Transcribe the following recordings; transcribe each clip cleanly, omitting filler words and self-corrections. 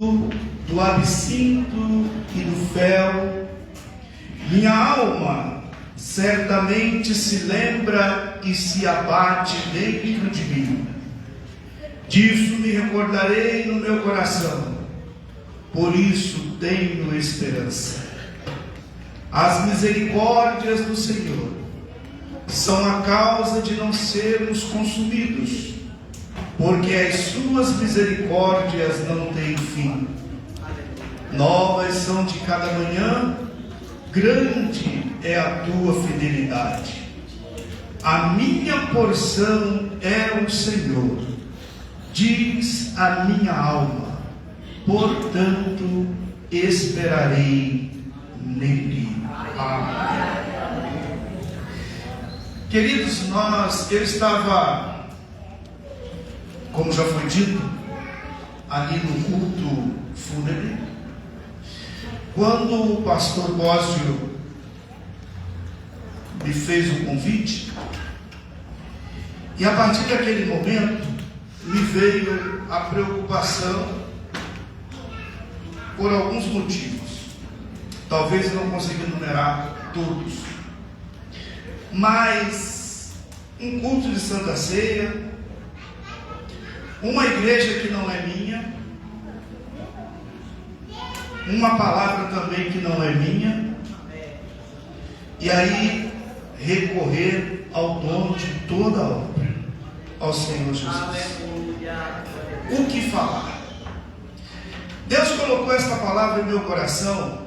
do absinto e do fel, minha alma certamente se lembra e se abate dentro de mim. Disso me recordarei no meu coração, por isso tenho esperança. As misericórdias do Senhor são a causa de não sermos consumidos, porque as suas misericórdias não têm fim. Novas são de cada manhã, grande é a tua fidelidade. A minha porção é o Senhor, diz a minha alma, portanto esperarei nele. Amém. Queridos, eu estava, como já foi dito, ali no culto fúnebre, quando o pastor Bósio me fez o convite, e a partir daquele momento me veio a preocupação por alguns motivos. Talvez eu não consiga enumerar todos, mas um culto de Santa Ceia, uma igreja que não é minha, uma palavra também que não é minha, e aí recorrer ao dono de toda a obra, ao Senhor Jesus. O que falar? Deus colocou esta palavra em meu coração,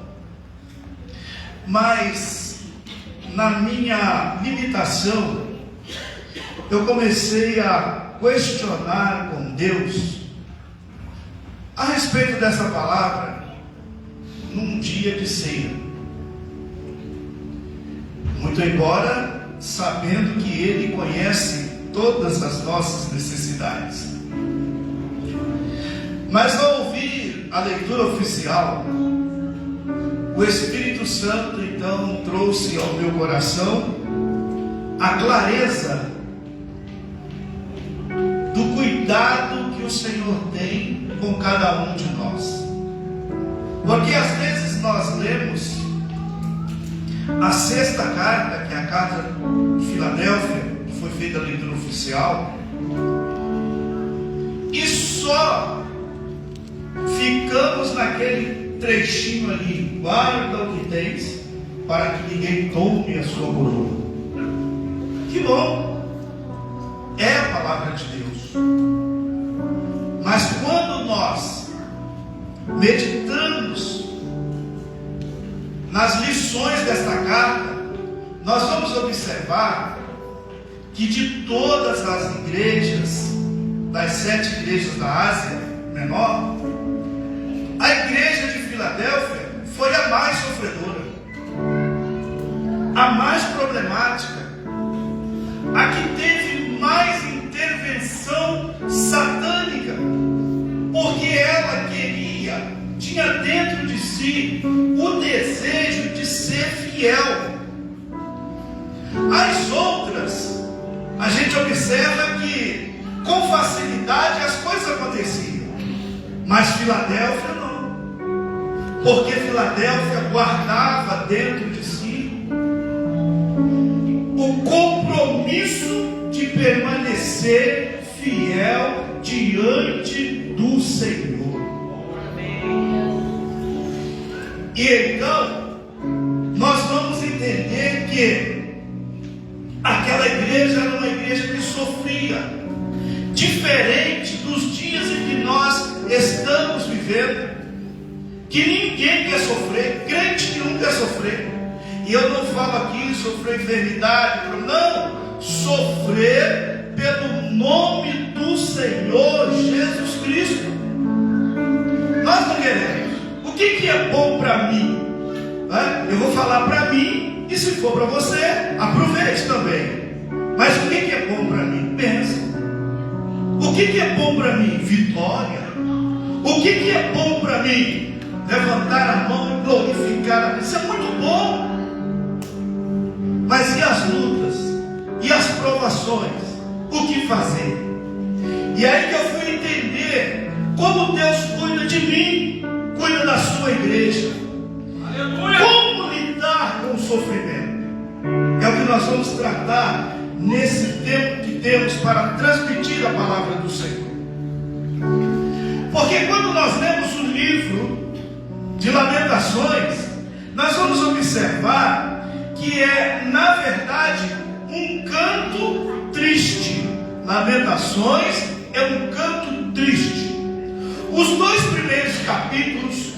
mas na minha limitação eu comecei a questionar com Deus a respeito dessa palavra num dia de ceia, muito embora sabendo que Ele conhece todas as nossas necessidades. Mas ao ouvir a leitura oficial, o Espírito Santo então trouxe ao meu coração a clareza do cuidado que o Senhor tem com cada um de nós. Porque às vezes nós lemos a sexta carta, que é a carta de Filadélfia, que foi feita a leitura oficial, e só ficamos naquele trechinho ali: guarda o que tens, para que ninguém tome a sua coroa. Que bom, é a palavra de Deus. Mas quando nós meditamos nas lições desta carta, nós vamos observar que de todas as igrejas, das 7 igrejas da Ásia Menor, a igreja de Filadélfia foi a mais sofredora, a mais problemática, a que teve mais intervenção satânica, porque ela tinha dentro de si o desejo de ser fiel. As outras, a gente observa que com facilidade as coisas aconteciam, mas Filadélfia não, porque Filadélfia guardava dentro de si o compromisso de permanecer fiel diante do Senhor. E então nós vamos entender que aquela igreja era uma igreja que sofria, diferente dos dias em que nós estamos vivendo, que ninguém quer sofrer, crente nenhum quer sofrer. E eu não falo aqui sofrer enfermidade, não, sofrer pelo nome do Senhor Jesus Cristo. Nós não queremos. O que é bom para mim? Eu vou falar para mim, e se for para você, aproveite também. Mas o que é bom para mim? Bênção. O que é bom para mim? Vitória. O que é bom para mim? Levantar a mão e glorificar a Deus. Isso é muito bom. Mas e as lutas? E as provações? O que fazer? E aí que eu fui entender como Deus cuida de mim. nós vamos tratar nesse tempo que temos para transmitir a palavra do Senhor. Porque quando nós lemos o livro de Lamentações, nós vamos observar que é, na verdade, um canto triste. Lamentações é um canto triste. Os 2 primeiros capítulos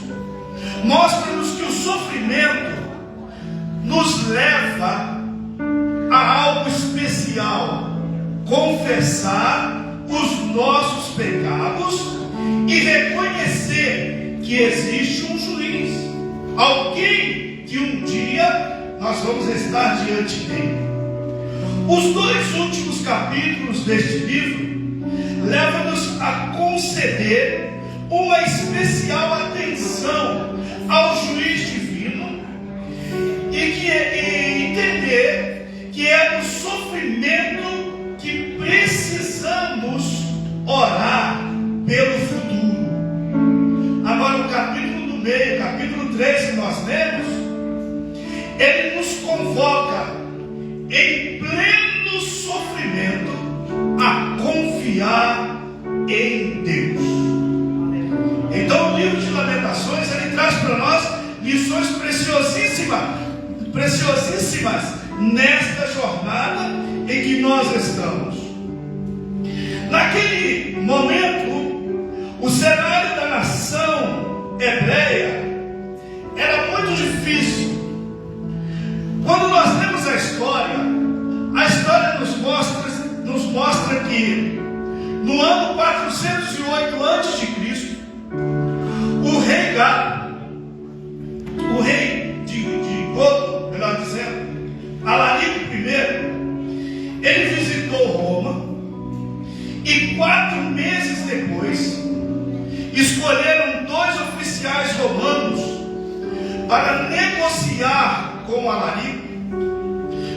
mostram-nos que o sofrimento nos leva a algo especial: confessar os nossos pecados e reconhecer que existe um juiz, alguém que um dia nós vamos estar diante dele. Os 2 últimos capítulos deste livro levam-nos a conceder uma especial atenção ao juiz divino e entender que é no sofrimento que precisamos orar pelo futuro. Agora, o capítulo do meio, capítulo 3 que nós lemos, ele nos convoca em pleno sofrimento a confiar em Deus. Então, o livro de Lamentações, ele traz para nós lições preciosíssimas nesta jornada em que nós estamos. Naquele momento, o cenário da nação hebreia era muito difícil. Quando nós lemos a história nos mostra que no ano 408 a.C., o rei de Godo, melhor dizendo, Alarico I, ele visitou Roma e 4 meses depois escolheram 2 oficiais romanos para negociar com Alarico,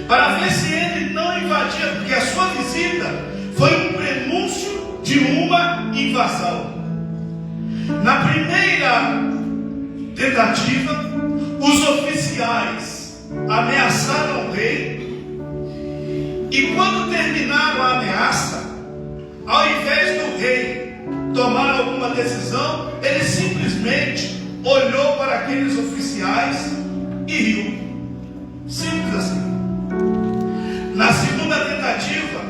para ver se ele não invadia, porque a sua visita foi um prenúncio de uma invasão. Na primeira tentativa, os oficiais ameaçaram o rei, e quando terminaram a ameaça, ao invés do rei tomar alguma decisão, ele simplesmente olhou para aqueles oficiais e riu. Simples assim. Na segunda tentativa,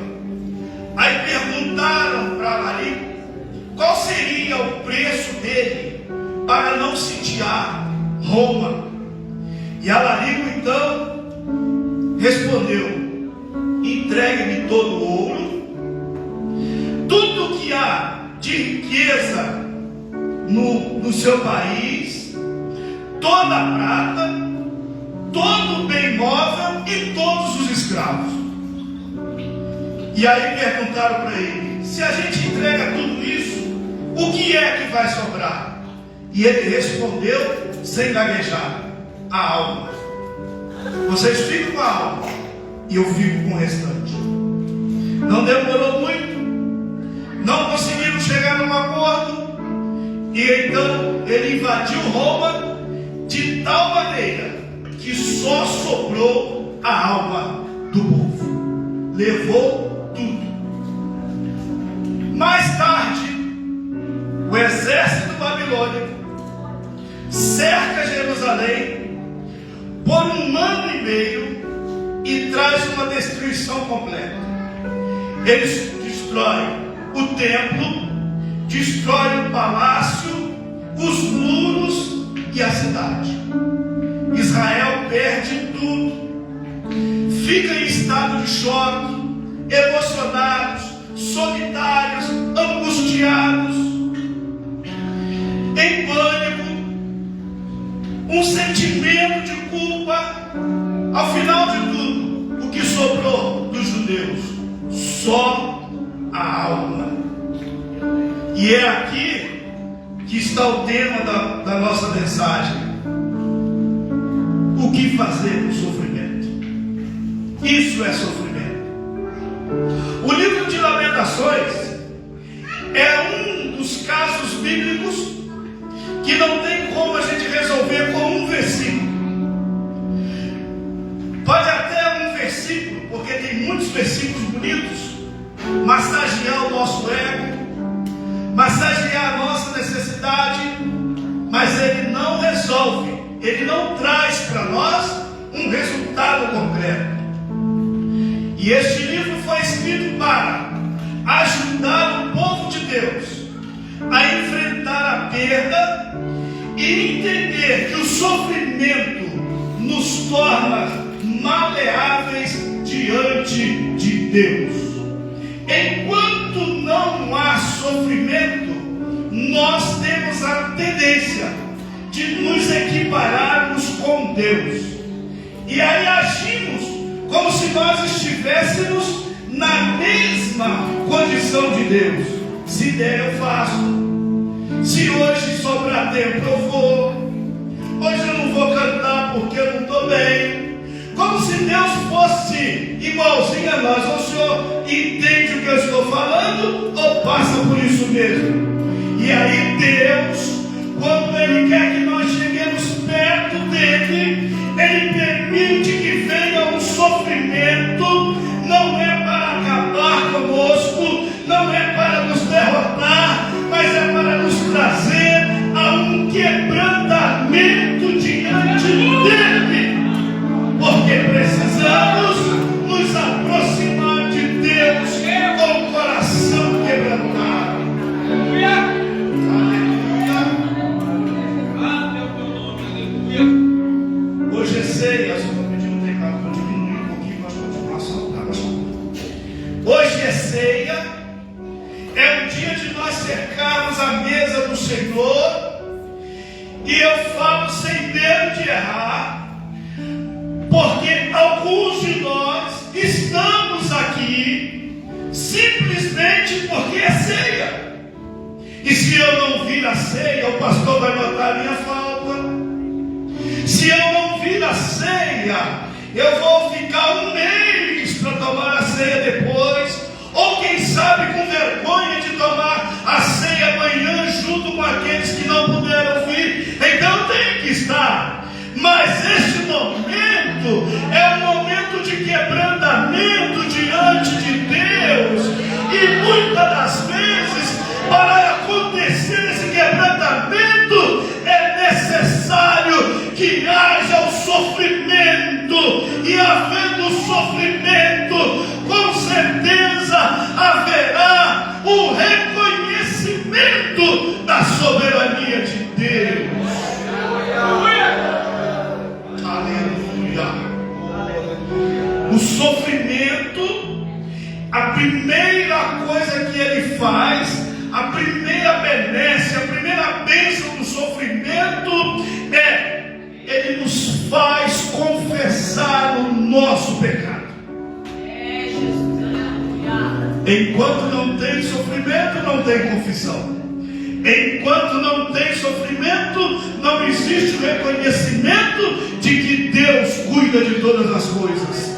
aí perguntaram para Alarico qual seria o preço dele para não sitiar Roma. E Alarico então respondeu: entregue-me todo o ouro, tudo que há de riqueza no seu país, toda a prata, todo o bem móvel e todos os escravos. E aí perguntaram para ele: se a gente entrega tudo isso, o que é que vai sobrar? E ele respondeu sem gaguejar: a alma. Vocês ficam com a alma e eu fico com o restante. Não demorou muito, não conseguiram chegar num acordo, e então ele invadiu Roma de tal maneira que só sobrou a alma do povo. Levou tudo. Mais tarde, o exército babilônico cerca Jerusalém por 1 ano e meio e traz uma destruição completa. Eles destroem o templo, destroem o palácio, os muros e a cidade. Israel perde tudo, fica em estado de choque, emocionados, solitários, angustiados, em pânico, um sentimento de culpa. Ao final de tudo, o que sobrou dos judeus? Só a alma. E é aqui que está o tema da nossa mensagem: o que fazer com o sofrimento? Isso é sofrimento. O livro de Lamentações é um dos casos bíblicos que não tem como a gente resolver com um versículo. Pode até um versículo muitos versículos bonitos, massagear o nosso ego, massagear a nossa necessidade, mas ele não resolve, ele não traz para nós um resultado concreto. E este livro foi escrito para ajudar o povo de Deus a enfrentar a perda e entender que o sofrimento nos torna maleáveis diante de Deus. Enquanto não há sofrimento, nós temos a tendência de nos equipararmos com Deus. E aí agimos como se nós estivéssemos na mesma condição de Deus. Se der, eu faço. Se hoje sobrar tempo, eu vou. Hoje eu não vou cantar porque eu não estou bem. Como se Deus fosse igualzinho a nós. O Senhor entende o que eu estou falando ou passa por isso mesmo? E aí Deus, quando Ele quer que nós cheguemos perto dEle, Ele permite que venha um sofrimento. Não é para acabar conosco, não é para nos derrotar, mas é para nos trazer a um quebrantamento diante dEle. Porque precisamos nos aproximar de Deus com o coração quebrantado. Aleluia. Hoje é ceia, só vou pedir um teclado para diminuir um pouquinho, mas continuar soltando. Hoje é ceia, é um dia de nós cercarmos a mesa do Senhor, e eu falo sem medo de errar, porque alguns de nós estamos aqui simplesmente porque é ceia. E se eu não vir a ceia, o pastor vai notar a minha falta. Se eu não vir a ceia, eu vou ficar um mês para tomar a ceia depois. Ou quem sabe com vergonha de tomar a ceia amanhã junto com aqueles que não puderam vir. Então tem que estar. Mas este momento é um momento de quebrantamento diante de Deus. E muitas das vezes, para acontecer esse quebrantamento, é necessário que haja o sofrimento. E havendo sofrimento, com certeza haverá o reconhecimento da soberania de Deus. O sofrimento, a primeira coisa que ele faz, a primeira benesse, a primeira bênção do sofrimento é, ele nos faz confessar o nosso pecado. Enquanto não tem sofrimento, não tem confissão. Enquanto não tem sofrimento, não existe o reconhecimento de que Deus cuida de todas as coisas.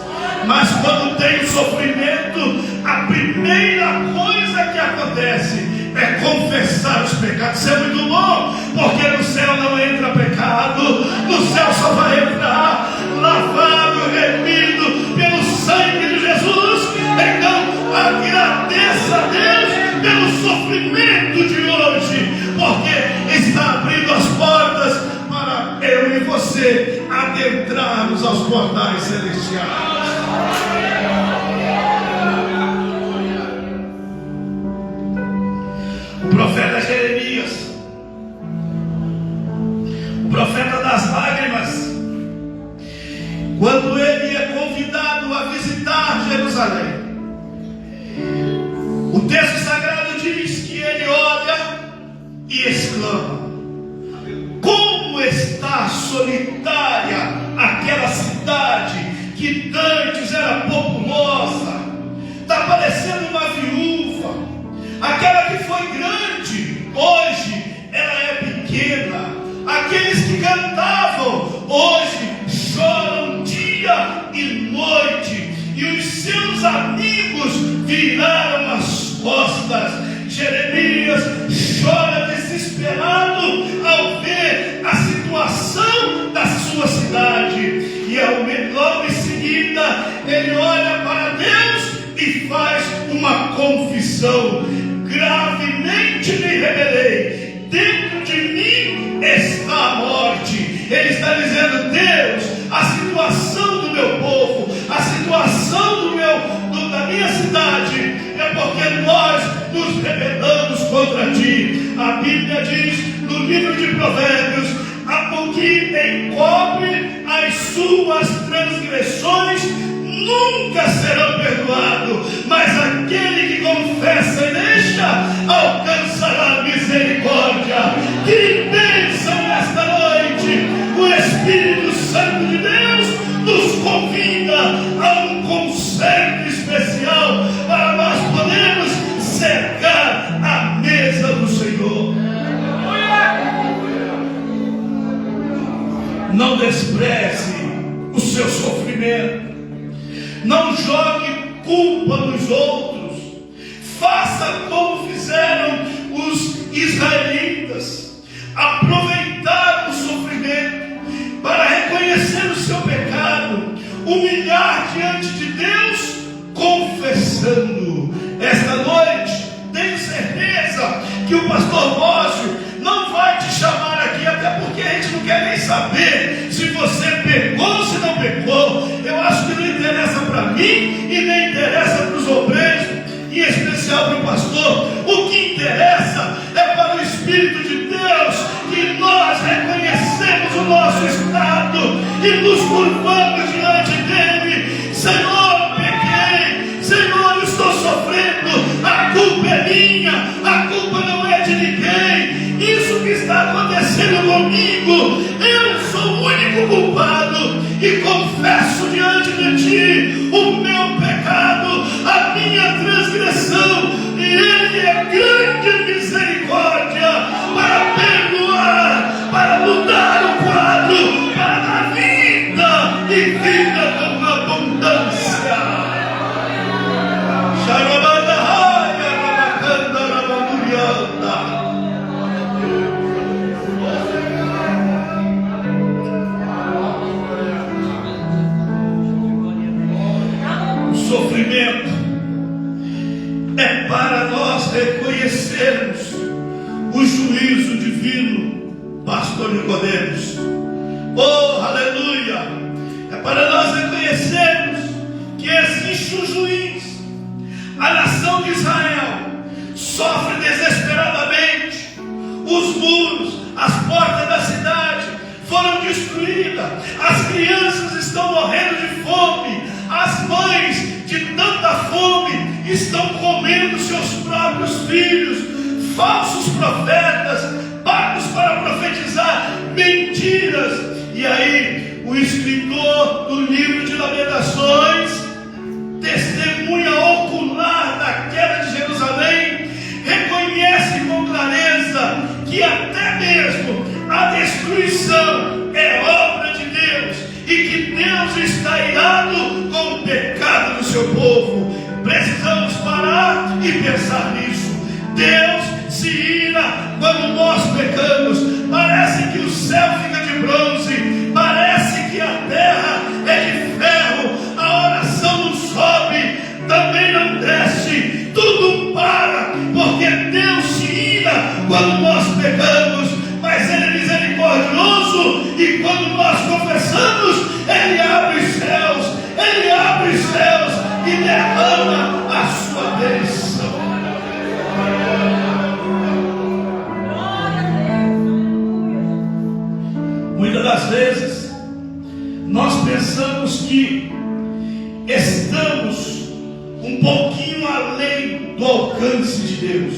Mas quando tem sofrimento, a primeira coisa que acontece é confessar os pecados. Isso é muito bom, porque no céu não entra pecado. No céu só vai entrar lavado, remido pelo sangue de Jesus. Então agradeça a Deus pelo sofrimento de hoje, porque está abrindo as portas para eu e você adentrarmos aos portais celestiais. O profeta Jeremias, o profeta das lágrimas, quando ele é convidado a visitar Jerusalém, o texto sagrado diz que ele olha e exclama: como está solitária aquela cidade que antes era populosa. Está parecendo uma viúva. Aquela que foi grande, hoje ela é pequena. Aqueles que cantavam, hoje choram dia e noite. E os seus amigos viraram as costas. Jeremias chora desesperado ao ver a situação da sua cidade. E logo em seguida ele olha para Deus aflição, gravemente me rebelei, dentro de mim está a morte. Ele está dizendo: Deus, a situação do meu povo, a situação da minha cidade, é porque nós nos rebelamos contra ti. A Bíblia diz no livro de Provérbios: o que encobre as suas transgressões nunca serão perdoados, mas aquele que confessa e deixa alcançará misericórdia. Que bênção nesta noite! O Espírito Santo de Deus nos convida a um concerto especial para nós podermos cercar a mesa do Senhor. Não despreze o seu sofrimento. Não jogue culpa nos outros. Faça como fizeram os israelitas. Aproveitar o sofrimento para reconhecer o seu pecado, humilhar diante de Deus, confessando. Esta noite, tenho certeza que o pastor Bósio não vai te chamar aqui, até porque a gente não quer nem saber se você pecou ou se não pecou. Eu acho que não interessa para mim e nem interessa para os obreiros, em especial para o pastor. O que interessa é para o Espírito de Deus, que nós reconhecemos o nosso estado e nos curvamos diante dele. Senhor, pequei. Senhor, estou sofrendo. A culpa é minha, a culpa não é de ninguém. Isso que está acontecendo comigo, eu sou o único culpado, e confesso diante de ti o meu pecado, a minha transgressão, e ele é grande misericórdia para perdoar, para mudar o quadro, para dar vida e vida com abundância. Sofrimento é para nós reconhecermos o juízo divino, pastor Nicodemos. Oh, aleluia! É para nós reconhecermos que existe um juiz. A nação de Israel sofre desesperadamente. Os muros, as portas da cidade foram destruídas. As crianças estão morrendo de fome. As mães, de tanta fome, estão comendo seus próprios filhos. Falsos profetas, pagos para profetizar mentiras. E aí, o escritor do livro de Lamentações, testemunha ocular da queda de Jerusalém, reconhece com clareza que até mesmo a destruição é obra de Deus, e que Deus está irado com o pecado do seu povo. Precisamos parar e pensar nisso. Deus se ira quando nós pecamos. Parece que o céu fica de bronze, parece que a terra é de ferro, a oração não sobe, também não desce, tudo para, porque Deus se ira quando nós pecamos, mas Ele é misericordioso, e quando nós confessamos, Ele abre os céus, e derrama a sua bênção. Muitas das vezes nós pensamos que estamos um pouquinho além do alcance de Deus.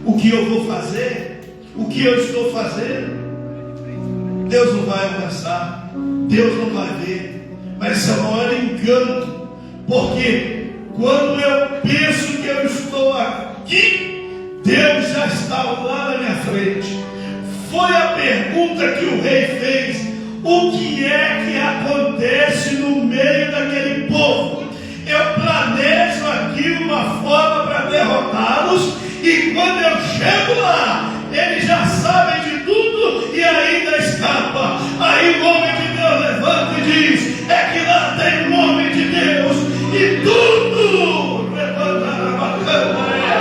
O que eu vou fazer, o que eu estou fazendo, Deus não vai alcançar, Deus não vai ver. Mas isso é o maior engano, porque quando eu penso que eu estou aqui, Deus já está lá na minha frente. Foi a pergunta que o rei fez: o que é que acontece no meio daquele povo? Eu planejo aqui uma forma para derrotá-los, e quando eu chego lá, eles já sabem de tudo e ainda escapa. Aí o homem de Deus levanta e diz: é que lá tem um homem de Deus, e tudo levanta a bacana.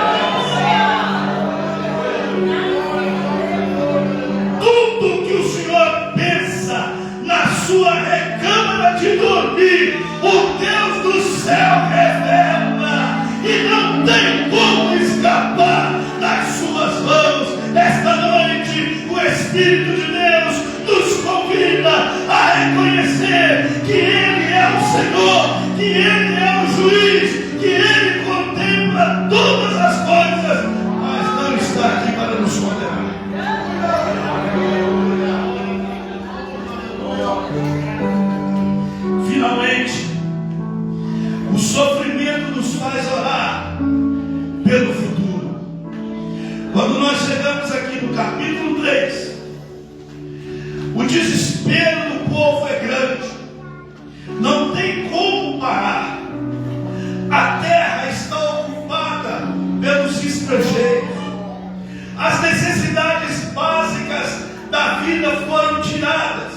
Espírito de Deus nos convida a reconhecer que Ele é o Senhor, que Ele é o juiz, que Ele contempla todas as coisas, mas não está aqui para nos condenar. Finalmente, o sofrimento nos faz orar pelo futuro. Quando nós chegamos aqui no capítulo 3, o desespero do povo é grande, não tem como parar. A terra está ocupada pelos estrangeiros, as necessidades básicas da vida foram tiradas,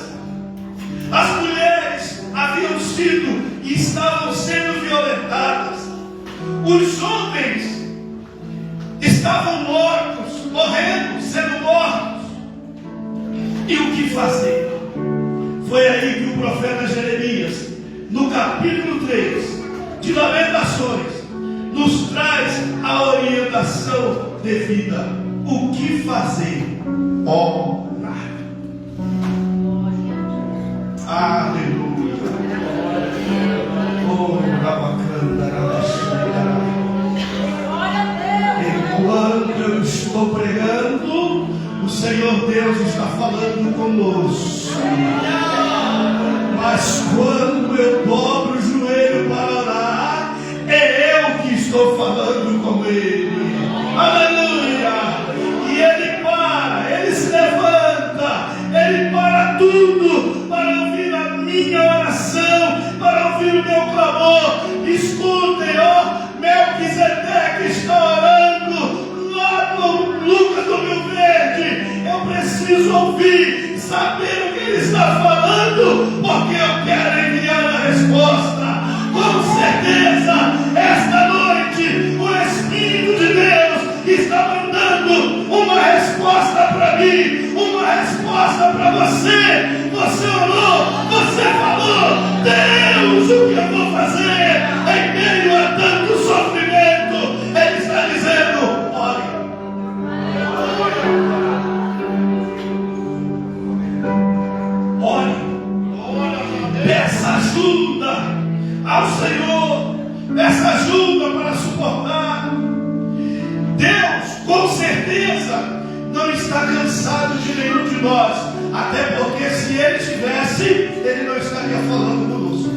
as mulheres haviam sido e estavam sendo violentadas, os homens estavam mortos, morrendo, sendo mortos. E o que fazer? Foi aí que o profeta Jeremias, no capítulo 3 de Lamentações, nos traz a orientação devida. O que fazer? Orar. Aleluia. Oh, enquanto eu estou pregando, o Senhor Deus está falando conosco. Mas quando eu dobro o joelho para orar, é eu que estou falando com Ele. Aleluia! E Ele se levanta, Ele para tudo para ouvir a minha oração, para ouvir o meu clamor. Escutem, ó, Melquisedeque está orando lá no Lucas do Rio Verde. Eu preciso ouvir, saber o que ele está falando, porque eu quero enviar a resposta. Com certeza, esta noite, o Espírito de Deus está mandando uma resposta para mim, uma resposta para você. Você orou, você falou: Deus, o que eu vou fazer em meio a tanto sofrimento? Ele está dizendo: ore. Ore. Peça ajuda ao Senhor, peça ajuda para suportar. Deus, com certeza, não está cansado de nenhum de nós, até porque se Ele estivesse, Ele não estaria falando conosco.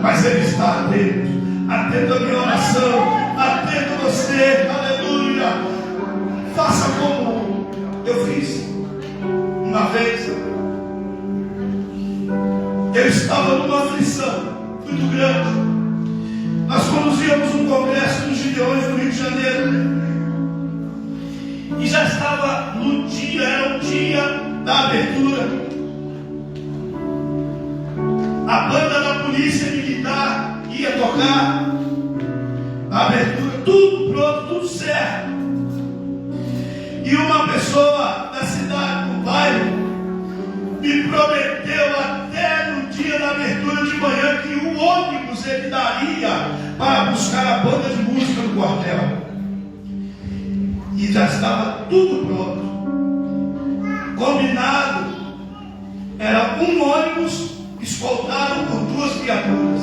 Mas Ele está atento, atento à minha oração, atento a você. Aleluia. Faça como eu fiz uma vez. Eu estava numa aflição muito grande. Nós conduzíamos um congresso dos Gideões no Rio de Janeiro. E já estava no dia, era o dia da abertura. A banda da polícia militar ia tocar. A abertura, tudo pronto, tudo certo. E uma pessoa da cidade, do bairro, me prometeu até no dia da abertura de manhã que o ônibus ele daria para buscar a banda de música no quartel. E já estava tudo pronto. Combinado. Era um ônibus escoltado por 2 viaturas.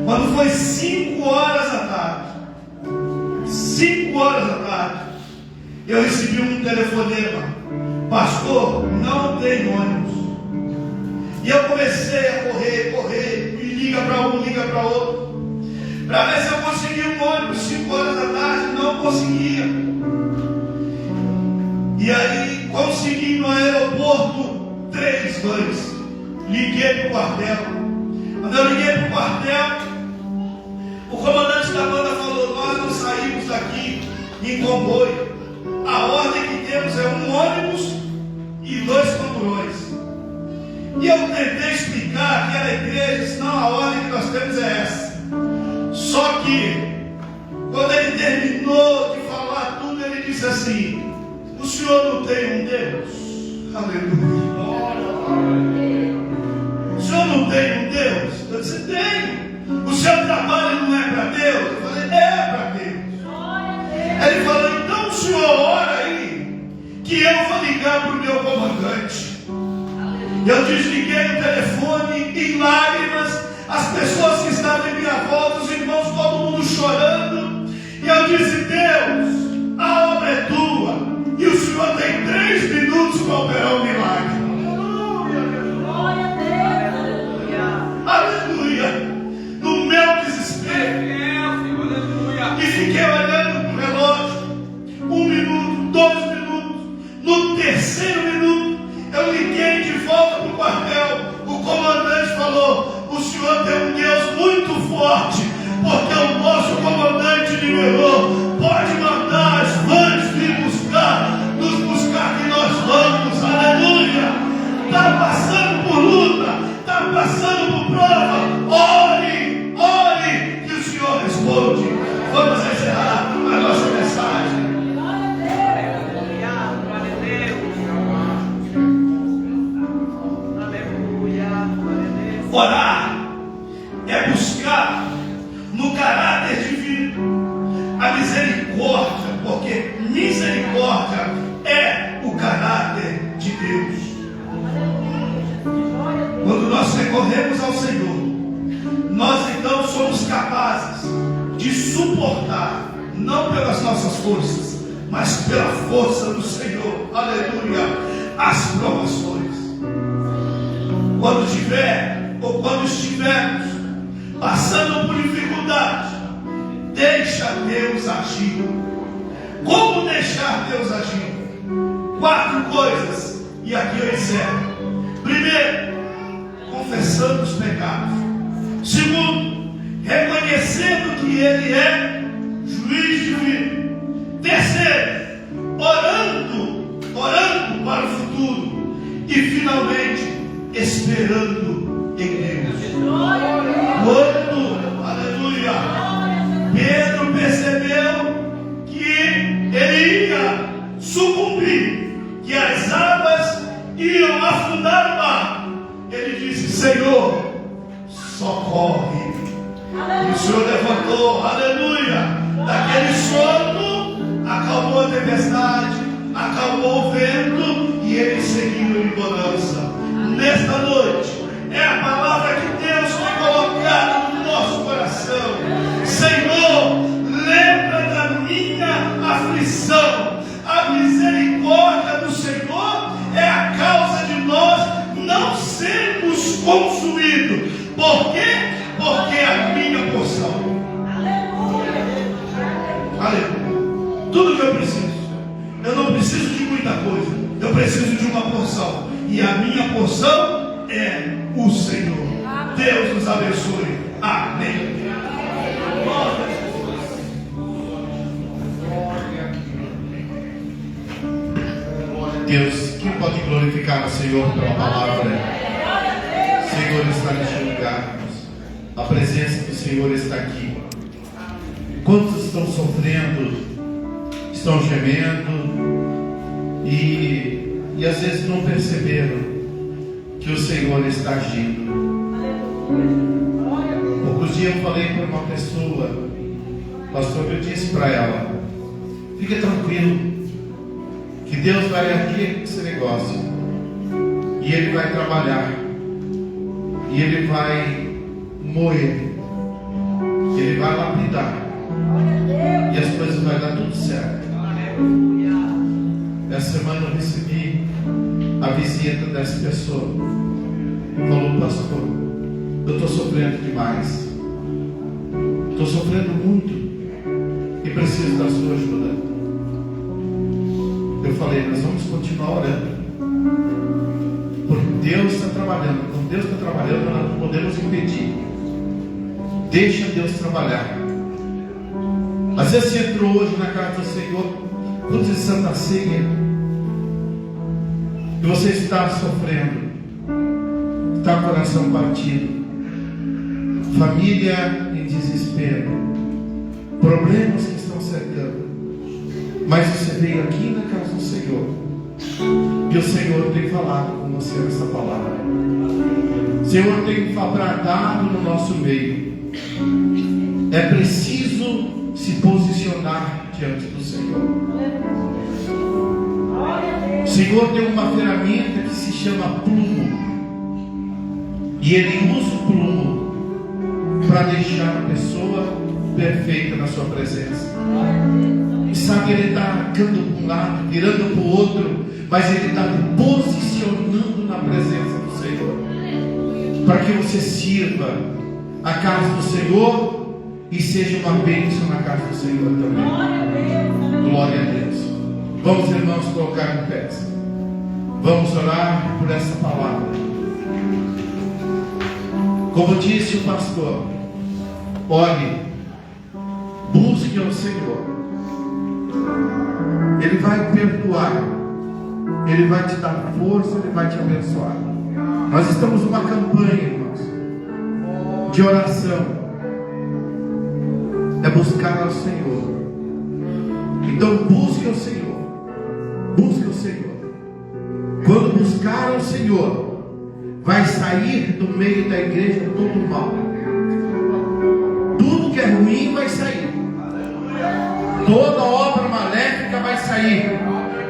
Quando foi 5 horas da tarde, 5 horas da tarde, eu recebi um telefonema: pastor, não tem ônibus. E eu comecei a correr, e liga para um, liga para outro, para ver se eu conseguia um ônibus. 5 horas da tarde, não conseguia. E aí consegui no aeroporto 3-2. Liguei para o quartel. Quando eu liguei para o quartel, o comandante da banda falou: nós não saímos daqui em comboio. A ordem que temos é um ônibus e 2 camburões. E eu tentei explicar que era a igreja, disse: não, a ordem que nós temos é essa. Só que, quando ele terminou de falar tudo, ele disse assim: o senhor não tem um Deus? Aleluia. O senhor não tem um Deus? Eu disse: tenho. O seu trabalho não é para Deus? Eu falei: é para Deus. Ele falou: então o senhor ora aí, que eu eu vou ligar para o meu comandante. Eu desliguei o telefone em lágrimas, as pessoas que estavam em minha volta, os irmãos, todo mundo chorando. E eu disse: Deus, a obra é tua, e o Senhor tem 3 minutos para operar um milagre. Aleluia. No meu desespero, e fiquei olhando para o relógio, 1 minuto, 2 minutos. No 3º minuto, eu liguei de volta para o quartel. O comandante falou: o senhor tem um Deus muito forte, porque o nosso comandante liberou. Pode mandar as vans vir buscar, nos buscar que nós vamos. Aleluia. Está passando por luta, está passando por prova. Ore, ore, que o Senhor responde. Vamos encerrar a nossa mensagem. Orar é buscar no caráter divino a misericórdia, porque misericórdia é o caráter de Deus. Quando nós recorremos ao Senhor, nós então somos capazes de suportar, não pelas nossas forças, mas pela força do Senhor, aleluia, as provações. Quando estivermos passando por dificuldade, deixa Deus agir. Como deixar Deus agir? 4 coisas, e aqui eu encerro. Primeiro, confessando os pecados. Segundo, reconhecendo que Ele é juiz divino. Terceiro, orando para o futuro. E finalmente, esperando em Deus. Quando, aleluia, Pedro percebeu que ele ia sucumbir, que as águas iam afundar o mar, ele disse: Senhor, socorre. E o Senhor levantou, aleluia, daquele sono, acalmou a tempestade, acalmou o vento, e ele seguiu em bonança. Nesta noite, é a palavra que Deus tem colocado no nosso coração. Senhor, lembra da minha aflição. A misericórdia do Senhor é a causa de nós não sermos consumidos. Por quê? Porque é a minha porção. Aleluia. Tudo que eu preciso. Eu não preciso de muita coisa. Eu preciso de uma porção. E a minha porção é o Senhor. Deus nos abençoe. Amém. Deus, quem pode glorificar o Senhor pela palavra? O Senhor está neste lugar. A presença do Senhor está aqui. Quantos estão sofrendo, estão gemendo e às vezes não perceberam que o Senhor está agindo. Poucos dias eu falei para uma pessoa, pastor, eu disse para ela: fique tranquilo, que Deus vai agir com esse negócio, e Ele vai trabalhar, e Ele vai moer, Ele vai lapidar, e as coisas vão dar tudo certo. Essa semana eu recebi a visita dessa pessoa. Falou: pastor, eu estou sofrendo demais, estou sofrendo muito e preciso da sua ajuda. Eu falei: nós vamos continuar orando, porque Deus está trabalhando. Quando Deus está trabalhando, nós não podemos impedir. Deixa Deus trabalhar. Às vezes você entrou hoje na casa do Senhor, culto de Santa Ceia, e você está sofrendo, está com o coração partido, família em desespero, problemas que estão cercando, mas você veio aqui na casa do Senhor, e o Senhor tem falado com você nessa palavra. O Senhor tem bradado no nosso meio. É preciso se posicionar diante do Senhor. O Senhor deu uma ferramenta que se chama plumo. E Ele usa o plumo para deixar a pessoa perfeita na sua presença. E sabe, Ele está arcando para um lado, virando para o outro, mas Ele está posicionando na presença do Senhor, para que você sirva a casa do Senhor e seja uma bênção na casa do Senhor também. Glória a Deus. Vamos, irmãos, colocar em pé. Vamos orar por essa palavra. Como disse o pastor, ore, busque ao Senhor. Ele vai perdoar, Ele vai te dar força, Ele vai te abençoar. Nós estamos numa campanha, irmãos, de oração. É buscar ao Senhor. Então busque ao Senhor. Busque o Senhor. Quando buscar ao Senhor, vai sair do meio da igreja todo o mal. Tudo que é ruim vai sair. Toda obra maléfica vai sair.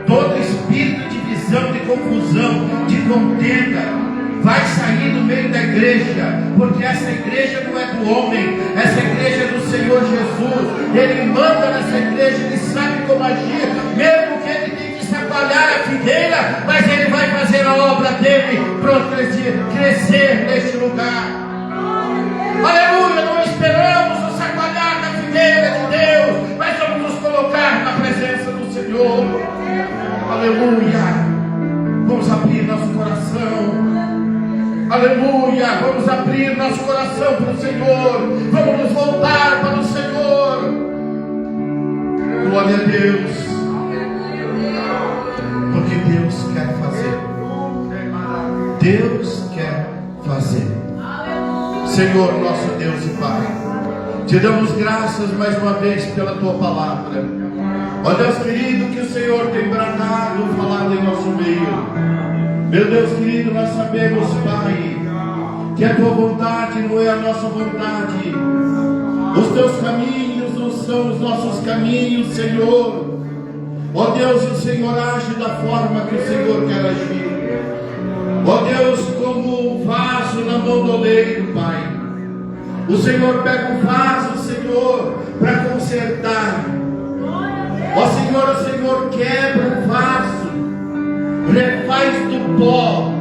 Todo espírito de divisão, de confusão, de contenda vai sair do meio da igreja, porque essa igreja não é do homem, essa igreja é do Senhor Jesus. Ele manda nessa igreja, Ele sabe como agir, mesmo que Ele tenha que chacoalhar a figueira, mas Ele vai fazer a obra dele crescer neste lugar. Aleluia, não esperamos o chacoalhar da figueira de Deus, mas vamos nos colocar na presença do Senhor. Aleluia, vamos abrir nosso coração. Aleluia, vamos abrir nosso coração para o Senhor, vamos nos voltar para o Senhor. Glória a Deus, porque Deus quer fazer. Deus quer fazer. Senhor, nosso Deus e Pai, te damos graças mais uma vez pela Tua palavra. Ó Deus querido, que o Senhor tem bradado, falado em nosso meio. Meu Deus querido, nós sabemos, Pai, que a Tua vontade não é a nossa vontade. Os Teus caminhos não são os nossos caminhos, Senhor. Ó Deus, o Senhor age da forma que o Senhor quer agir. Ó Deus, como um vaso na mão do oleiro, Pai. O Senhor pega um vaso, Senhor, para consertar. Ó Senhor, o Senhor quebra um vaso, refaz do pó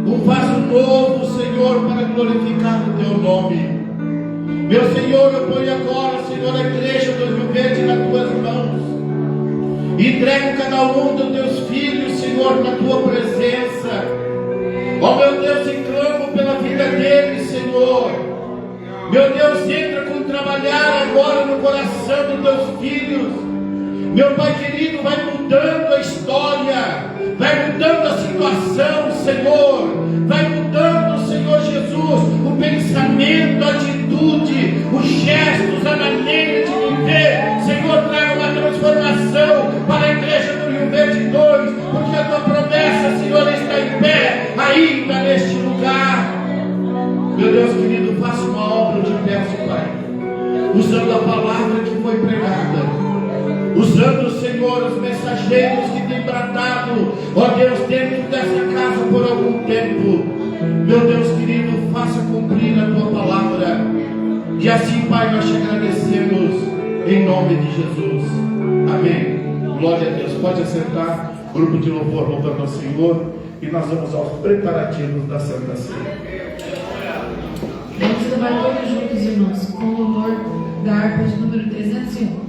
um vaso novo, Senhor, para glorificar o Teu nome. Meu Senhor, eu ponho agora, Senhor, a igreja do Rio Verde nas Tuas mãos. Entrego cada um dos Teus filhos, Senhor, na Tua presença. Ó meu Deus, e clamo pela vida deles, Senhor. Meu Deus, entra com trabalhar agora no coração dos Teus filhos. Meu Pai querido, vai mudando a história, vai mudando a situação, Senhor, vai mudando, Senhor Jesus, o pensamento, a atitude, os gestos, a maneira de viver. Senhor, traga uma transformação para a igreja do Rio Verde 2, porque a Tua promessa, Senhor, está em pé ainda neste lugar. Meu Deus querido, faça uma obra, eu te peço, Pai, usando a palavra que foi pregada, usando, Senhor, os mensageiros que têm bradado, ó Deus, dentro dessa casa por algum tempo. Meu Deus querido, faça cumprir a Tua palavra. E assim, Pai, nós te agradecemos em nome de Jesus. Amém. Glória a Deus. Pode assentar, grupo de louvor louvando ao Senhor. E nós vamos aos preparativos da Santa Ceia. Vamos levar todos juntos, irmãos, com o louvor da harpa de número 301.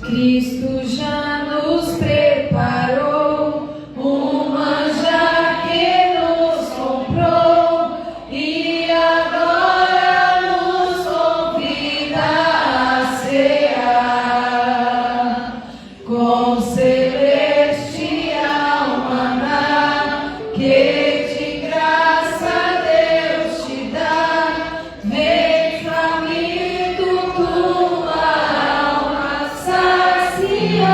Cristo já nos preparou um manjar que nos comprou e agora nos convida a cear com celestial maná que de graça Deus te dá. Vem faminto tua alma saciar.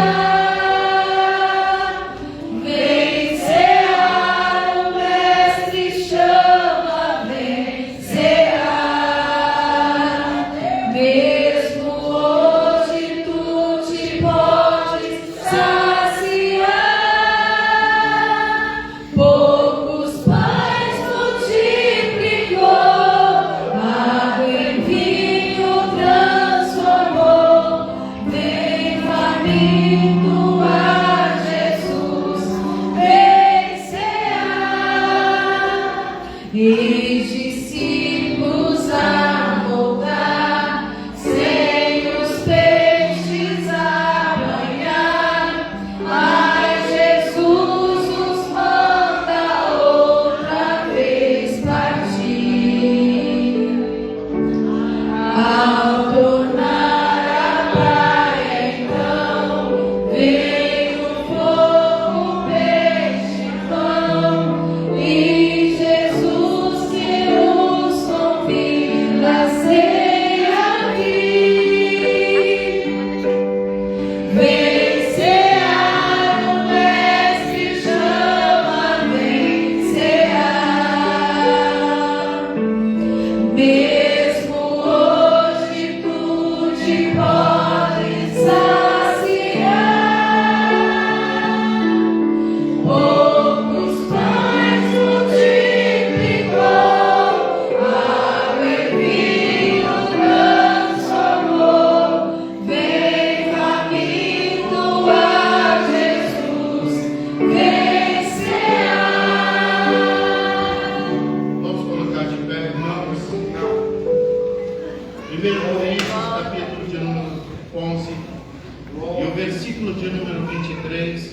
no versículo de número 23,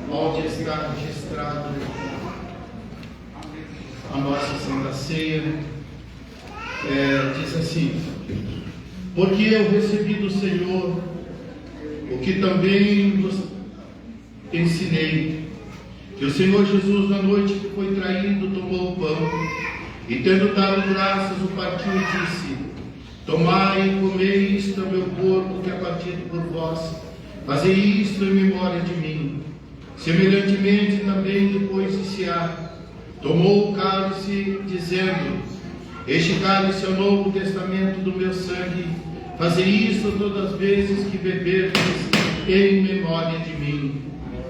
onde está registrado a nossa Santa Ceia, diz assim: porque eu recebi do Senhor o que também vos ensinei, que o Senhor Jesus, na noite que foi traído, tomou o pão e, tendo dado graças, o partiu e disse: tomai e comei, isto é o meu corpo que é partido por vós, fazei isto em memória de mim. Semelhantemente também, depois de cear, tomou o cálice, dizendo: este cálice é o novo testamento do meu sangue, fazei isto todas as vezes que beberdes em memória de mim.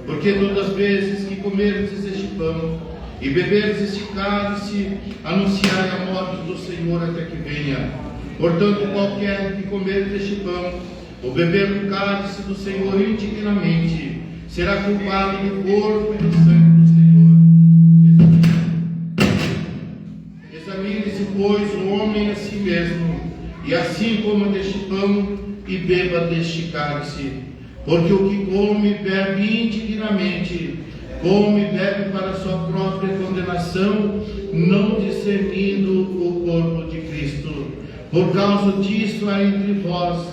Porque todas as vezes que comerdes este pão e beberdes este cálice, anunciai a morte do Senhor até que venha. Portanto, qualquer que comer deste pão ou beber do cálice do Senhor indignamente, será culpado do corpo e do sangue do Senhor. Examine-se, pois, o homem a si mesmo, e assim coma deste pão e beba deste cálice. Porque o que come e bebe indignamente, come e bebe para sua própria condenação, não discernindo o corpo de Cristo. Por causa disso há entre vós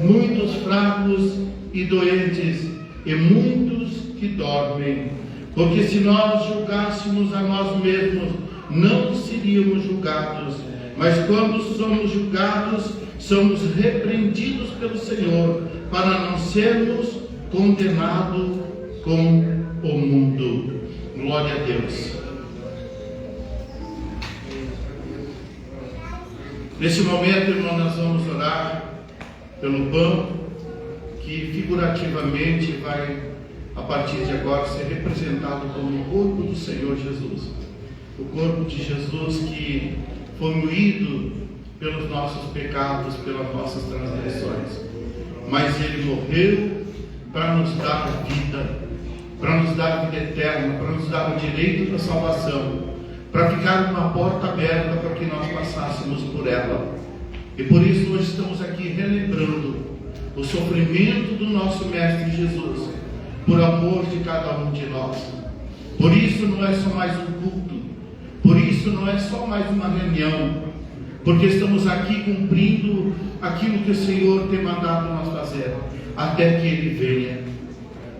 muitos fracos e doentes, e muitos que dormem. Porque se nós julgássemos a nós mesmos, não seríamos julgados. Mas quando somos julgados, somos repreendidos pelo Senhor, para não sermos condenados com o mundo. Glória a Deus. Nesse momento, irmão, nós vamos orar pelo pão, que figurativamente vai, a partir de agora, ser representado como o corpo do Senhor Jesus. O corpo de Jesus que foi moído pelos nossos pecados, pelas nossas transgressões. Mas Ele morreu para nos dar vida, para nos dar vida eterna, para nos dar o direito da salvação, para ficar uma porta aberta para que nós passássemos por ela. E por isso hoje estamos aqui relembrando o sofrimento do nosso Mestre Jesus, por amor de cada um de nós. Por isso não é só mais um culto, por isso não é só mais uma reunião, porque estamos aqui cumprindo aquilo que o Senhor tem mandado nós fazer, até que Ele venha,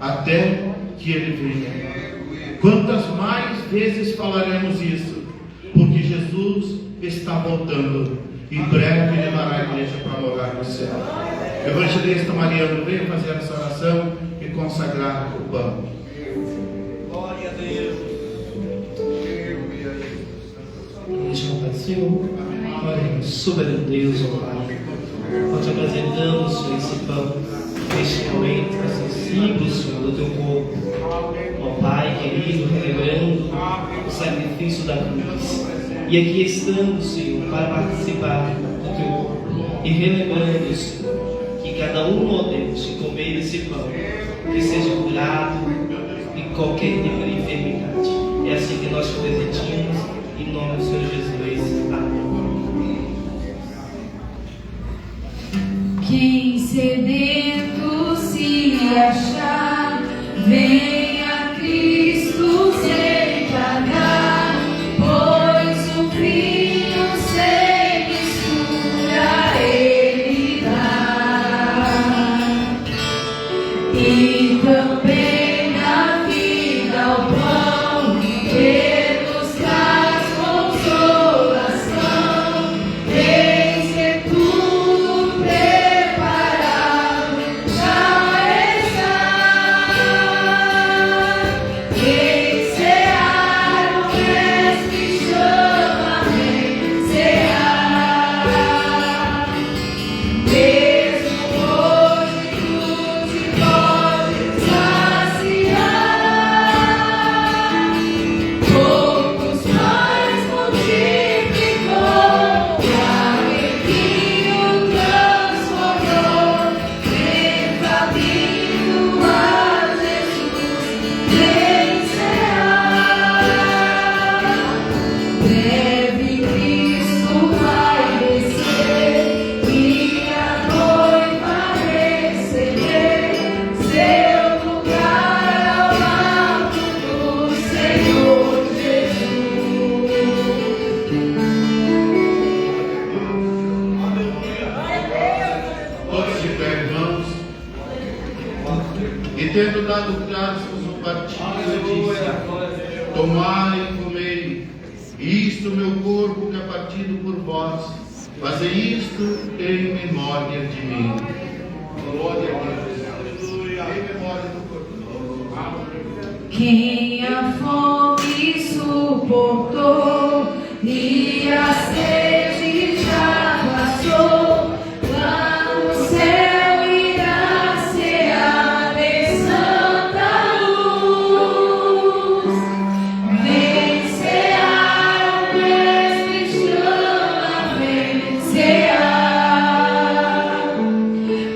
até que Ele venha. Quantas mais vezes falaremos isso? Porque Jesus está voltando, em breve Ele levará a igreja para morar no céu. Evangelista Mariano, venha fazer essa oração e consagrar o pão. Glória a Deus. Senhor, olha, soberano Deus, ó Pai, nós te apresentamos, Senhor, esse pão, neste momento, assim simples, Senhor, do teu corpo, ó Pai querido, relembrando o sacrifício da cruz. E aqui estamos, Senhor, para participar do teu corpo e relembrando, Senhor, que cada um, ó Deus, que comer esse pão, que seja curado de qualquer tipo de enfermidade. É assim que nós te presentamos, em nome do Senhor Jesus. Amém. Quem sedento se achar, venha Cristo se encarnar, pois o vinho sem mistura Ele dá. E também na vida o pão que nos traz consolação. tendo dado graças o partido, disse: tomai e comei, isto meu corpo que é partido por vós, fazei isto em memória de mim. Glória a Deus. Em memória do corpo. Quem a fome suportou e a sede já passou, lá no céu irá cear em santa luz. Vencerá o mestre chama, vencerá.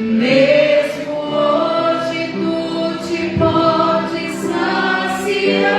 Mesmo hoje tu te podes saciar.